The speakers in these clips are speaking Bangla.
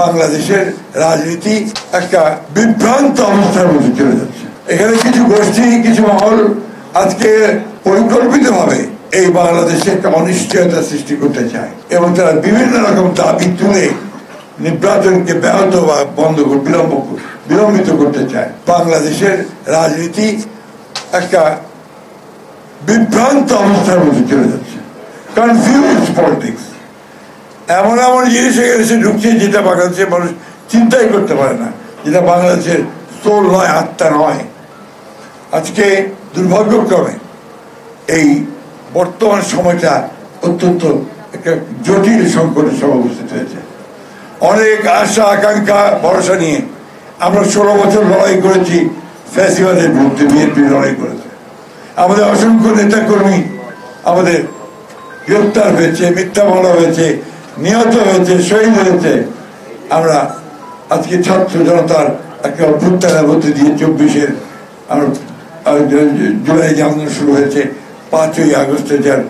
বাংলাদেশের রাজনীতি একটা বিভ্রান্ত অবস্থার মধ্যে চলে যাচ্ছে। এখানে কিছু গোষ্ঠী, কিছু মহল আজকে পরিকল্পিতভাবে এই বাংলাদেশে একটা অনিশ্চয়তা সৃষ্টি করতে চায় এবং তারা বিভিন্ন রকম দাবি তুলে নির্বাচনকে ব্যাহত বা বিলম্বিত করতে চায়। বাংলাদেশের রাজনীতি একটা বিভ্রান্ত অবস্থার মধ্যে চলে যাচ্ছে। কনফিউজ পলিটিক্স, এমন এমন জিনিস এসে ঢুকছে যেটা বাংলাদেশের মানুষ চিন্তাই করতে পারে না, যেটা বাংলাদেশের সোল নয়, আত্মা নয়। আজকে দুর্ভাগ্যক্রমে এই বর্তমান সময়টা অত্যন্ত একটা জটিল সংকটের সময় উপস্থিত হয়েছে। অনেক আশা আকাঙ্ক্ষা ভরসা নিয়ে আমরা 16 বছর লড়াই করেছি ফ্যাসিবাদের বিরুদ্ধে, বিএনপি লড়াই করেছে। আমাদের অসংখ্য নেতাকর্মী আমাদের গ্রেপ্তার হয়েছে, মিথ্যা মামলা হয়েছে, নিহত হয়েছে, শহীদ হয়েছে। আমরা আজকে ছাত্র জনতার একটা অভ্যুত্থানের মধ্যে দিয়ে 24-এর জুলাই যে আন্দোলন শুরু হয়েছে, 5ই আগস্টে যার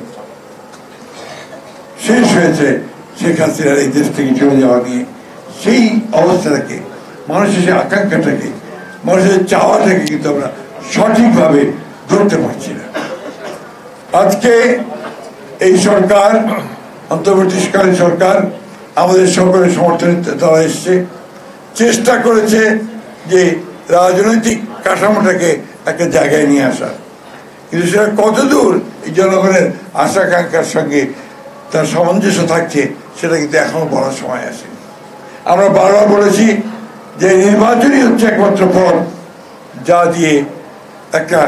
শেষ হয়েছে শেখ হাসিনার এই দেশ থেকে চলে যাওয়া নিয়ে, সেই অবস্থাটাকে, মানুষের সেই আকাঙ্ক্ষাটাকে, মানুষের চাওয়াটাকে কিন্তু আমরা সঠিকভাবে ধরতে পারছি না। আজকে এই সরকার, অন্তর্বর্তীকালীন সরকার, আমাদের সকলের সমর্থনে তারা এসছে, চেষ্টা করেছে যে রাজনৈতিক কাঠামোটাকে একটা জায়গায় নিয়ে আসা, কিন্তু সেটা কতদূর এই জনগণের আশা আকাঙ্ক্ষার সঙ্গে তার সামঞ্জস্য থাকছে সেটা কিন্তু এখনো বলার সময় আসেনি। আমরা বারবার বলেছি যে নির্বাচনই হচ্ছে একমাত্র পথ যা দিয়ে একটা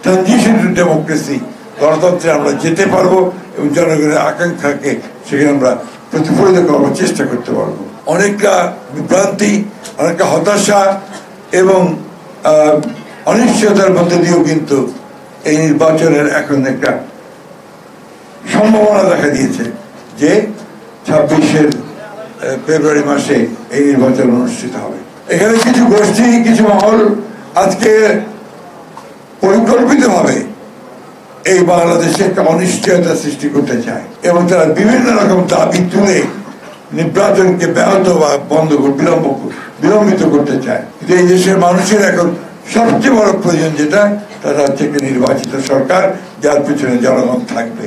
ট্রানজিশন টু ডেমোক্রেসি, গণতন্ত্রে আমরা যেতে পারবো এবং জনগণের আকাঙ্ক্ষাকে সেখানে আমরা প্রতিফলিত করার চেষ্টা করতে পারবো। অনেকটা বিভ্রান্তি, অনেকটা হতাশা এবং অনিশ্চয়তার মধ্যে দিয়েও কিন্তু এই নির্বাচনের এখন একটা সম্ভাবনা দেখা দিয়েছে যে 26 ফেব্রুয়ারি মাসে এই নির্বাচন অনুষ্ঠিত হবে। এখানে কিছু গোষ্ঠী, কিছু মহল আজকে পরিকল্পিতভাবে এই বাংলাদেশে একটা অনিশ্চয়তা সৃষ্টি করতে চায় এবং তারা বিভিন্ন রকম দাবি তুলে নির্বাচনকে ব্যাহত বা বিলম্বিত করতে চায়। কিন্তু এই দেশের মানুষের এখন সবচেয়ে বড় প্রয়োজন যেটা, তারা হচ্ছে একটি নির্বাচিত সরকার যার পিছনে জনগণ থাকবে।